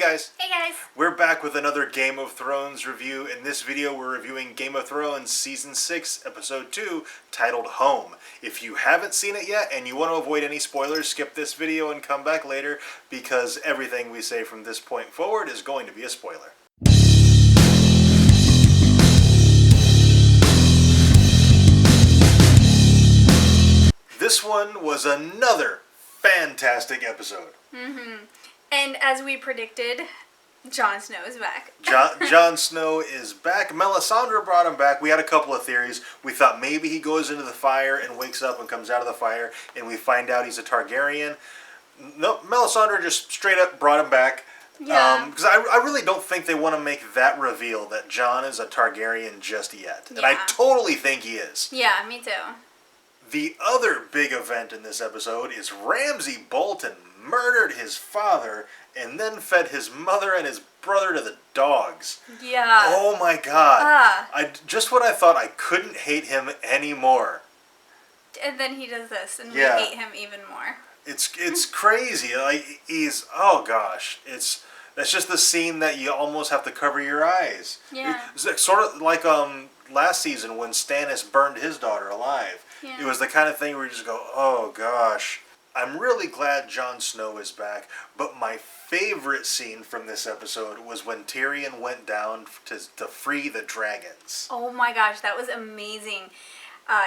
guys! Hey guys! We're back with another Game of Thrones review. In this video, we're reviewing Game of Thrones Season 6, Episode 2, titled Home. If you haven't seen it yet and you want to avoid any spoilers, skip this video and come back later, because everything we say from this point forward is going to be a spoiler. This one was another fantastic episode. And as we predicted, Jon Snow is back. Jon Snow is back. Melisandre brought him back. We had a couple of theories. We thought maybe he goes into the fire and wakes up and comes out of the fire, and we find out he's a Targaryen. No, Melisandre just straight up brought him back. Yeah. Because I really don't think they want to make that reveal that Jon is a Targaryen just yet. And I totally think he is. Yeah, me too. The other big event in this episode is Ramsay Bolton murdered his father and then fed his mother and his brother to the dogs. Yeah. Oh my god. Just when I thought I couldn't hate him anymore. And then he does this, and we hate him even more. It's crazy. Like, oh gosh. That's just the scene that you almost have to cover your eyes. Yeah. It's sort of like last season when Stannis burned his daughter alive. Yeah. It was the kind of thing where you just go, oh gosh. I'm really glad Jon Snow is back, but my favorite scene from this episode was when Tyrion went down to free the dragons. Oh my gosh, that was amazing.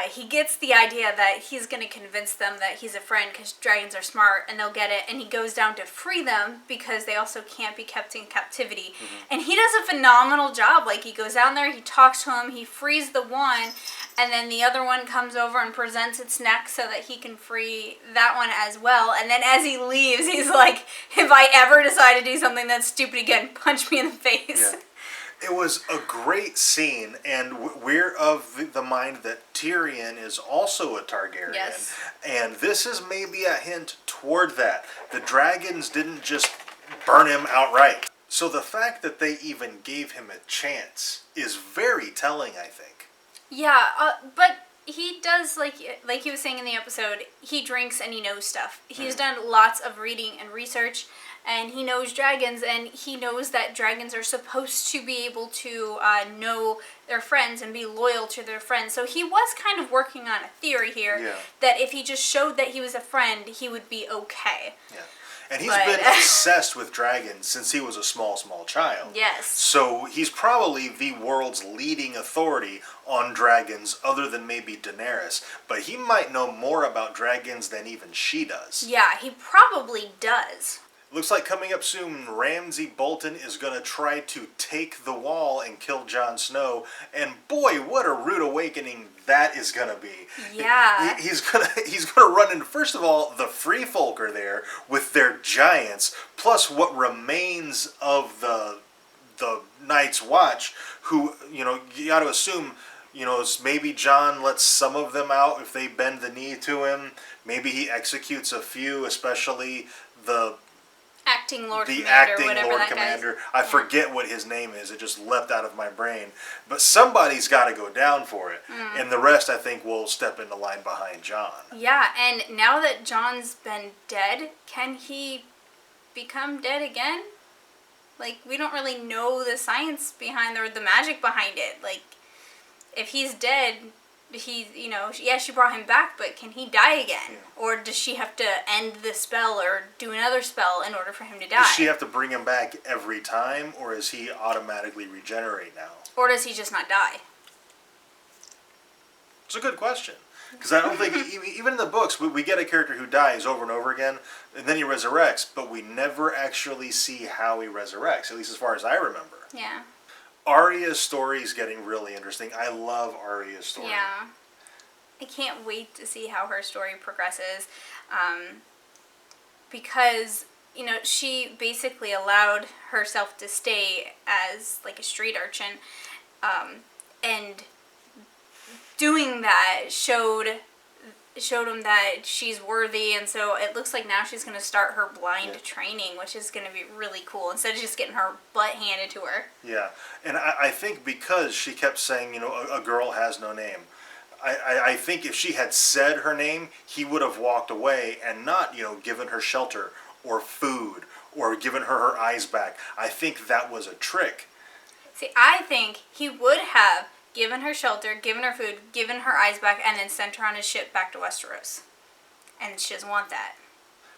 He gets the idea that he's going to convince them that he's a friend because dragons are smart and they'll get it. And he goes down to free them because they also can't be kept in captivity. And he does a phenomenal job. Like, he goes down there, he talks to him, he frees the one, and then the other one comes over and presents its neck so that he can free that one as well. And then as he leaves, he's like, if I ever decide to do something that's stupid again, punch me in the face. Yeah. It was a great scene, and we're of the mind that Tyrion is also a Targaryen. Yes. And this is maybe a hint toward that. The dragons didn't just burn him outright. So the fact that they even gave him a chance is very telling, I think. Yeah, but he does, like he was saying in the episode, he drinks and he knows stuff. He's done lots of reading and research, and he knows dragons, and he knows that dragons are supposed to be able to know their friends and be loyal to their friends. So he was kind of working on a theory here that if he just showed that he was a friend, he would be okay. Yeah. And he's been obsessed with dragons since he was a small child. Yes. So he's probably the world's leading authority on dragons other than maybe Daenerys. But he might know more about dragons than even she does. Yeah, he probably does. Looks like coming up soon, Ramsay Bolton is going to try to take the wall and kill Jon Snow. And boy, what a rude awakening that is going to be. Yeah. He's gonna run into, first of all, the Free Folk are there with their giants, plus what remains of the Night's Watch, who, you got to assume, maybe Jon lets some of them out if they bend the knee to him. Maybe he executes a few, especially the acting Lord Commander. I forget what his name is. It just leapt out of my brain. But somebody's got to go down for it. And the rest, I think, will step into line behind Jon. Yeah, and now that Jon's been dead, can he become dead again? Like, we don't really know the science behind the magic behind it. Like, if he's dead, she brought him back, but can he die again? Yeah. Or does she have to end the spell or do another spell in order for him to die? Does she have to bring him back every time, or is he automatically regenerate now? Or does he just not die? It's a good question. Because I don't think, even in the books, we get a character who dies over and over again, and then he resurrects, but we never actually see how he resurrects, at least as far as I remember. Yeah. Arya's story is getting really interesting. I love Arya's story. Yeah. I can't wait to see how her story progresses. Because, she basically allowed herself to stay as, like, a street urchin. And doing that showed him that she's worthy, and so it looks like now she's going to start her blind training, which is going to be really cool, instead of just getting her butt handed to her. Yeah, and I think because she kept saying, a girl has no name, I think if she had said her name, he would have walked away and not, given her shelter or food or given her eyes back. I think that was a trick. See, I think he would have given her shelter, given her food, given her eyes back, and then sent her on his ship back to Westeros. And she doesn't want that.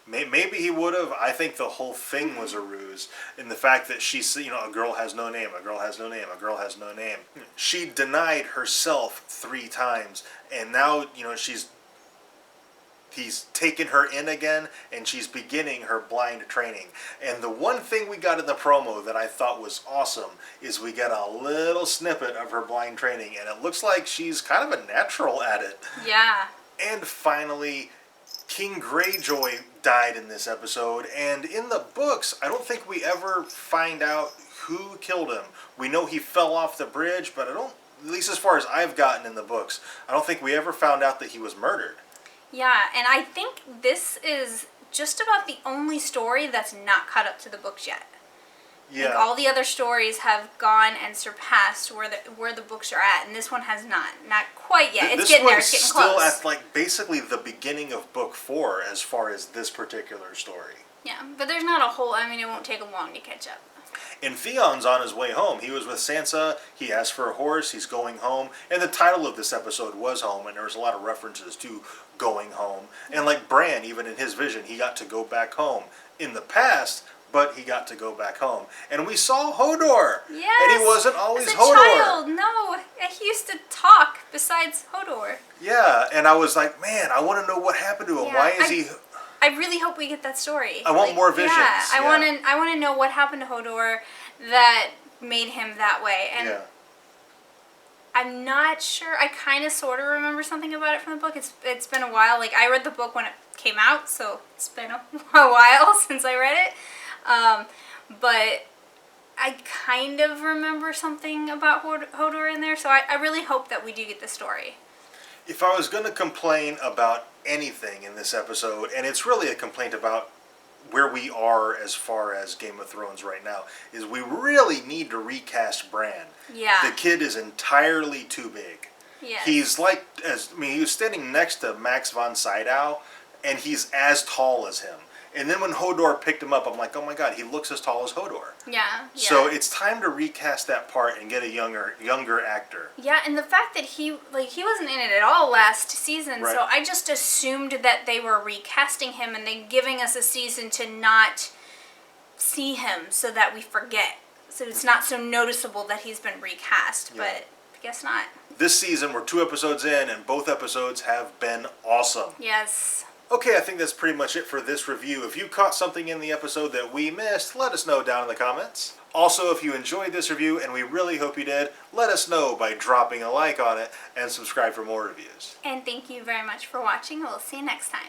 Maybe he would have. I think the whole thing was a ruse in the fact that she's, a girl has no name, a girl has no name, a girl has no name. She denied herself 3 times, and now, he's taken her in again, and she's beginning her blind training. And the one thing we got in the promo that I thought was awesome is we get a little snippet of her blind training, and it looks like she's kind of a natural at it. Yeah. And finally, King Greyjoy died in this episode, and in the books, I don't think we ever find out who killed him. We know he fell off the bridge, but at least as far as I've gotten in the books, I don't think we ever found out that he was murdered. Yeah, and I think this is just about the only story that's not caught up to the books yet. Yeah. Like all the other stories have gone and surpassed where the books are at, and this one has not quite yet. It's getting there. It's getting close. This one's still at basically the beginning of book 4 as far as this particular story. Yeah, but there's not a whole. I mean, it won't take him long to catch up. And Theon's on his way home. He was with Sansa. He asked for a horse. He's going home. And the title of this episode was Home, and there was a lot of references to going home. And like Bran, even in his vision, he got to go back home in the past. But he got to go back home. And we saw Hodor. Yes. And he wasn't always As a Hodor. child, no. He used to talk besides Hodor. Yeah, and I was like, man, I want to know what happened to him. Yeah, Why is he... I really hope we get that story. I want more visions. Yeah, Yeah. I want to know what happened to Hodor that made him that way. And Yeah. I'm not sure. I kind of sort of remember something about it from the book. It's been a while. Like, I read the book when it came out, so it's been a while since I read it. But I kind of remember something about Hodor in there, so I really hope that we do get the story. If I was going to complain about anything in this episode, and it's really a complaint about where we are as far as Game of Thrones right now, is we really need to recast Bran. Yeah. The kid is entirely too big. Yes. He's he was standing next to Max von Sydow, and he's as tall as him. And then when Hodor picked him up, I'm like, oh my god, he looks as tall as Hodor. Yeah. So it's time to recast that part and get a younger actor. Yeah, and the fact that he wasn't in it at all last season, Right. so I just assumed that they were recasting him and then giving us a season to not see him so that we forget. So it's not so noticeable that he's been recast, Yeah. but I guess not. This season, we're 2 episodes in, and both episodes have been awesome. Yes. Okay, I think that's pretty much it for this review. If you caught something in the episode that we missed, let us know down in the comments. Also, if you enjoyed this review, and we really hope you did, let us know by dropping a like on it and subscribe for more reviews. And thank you very much for watching. We'll see you next time.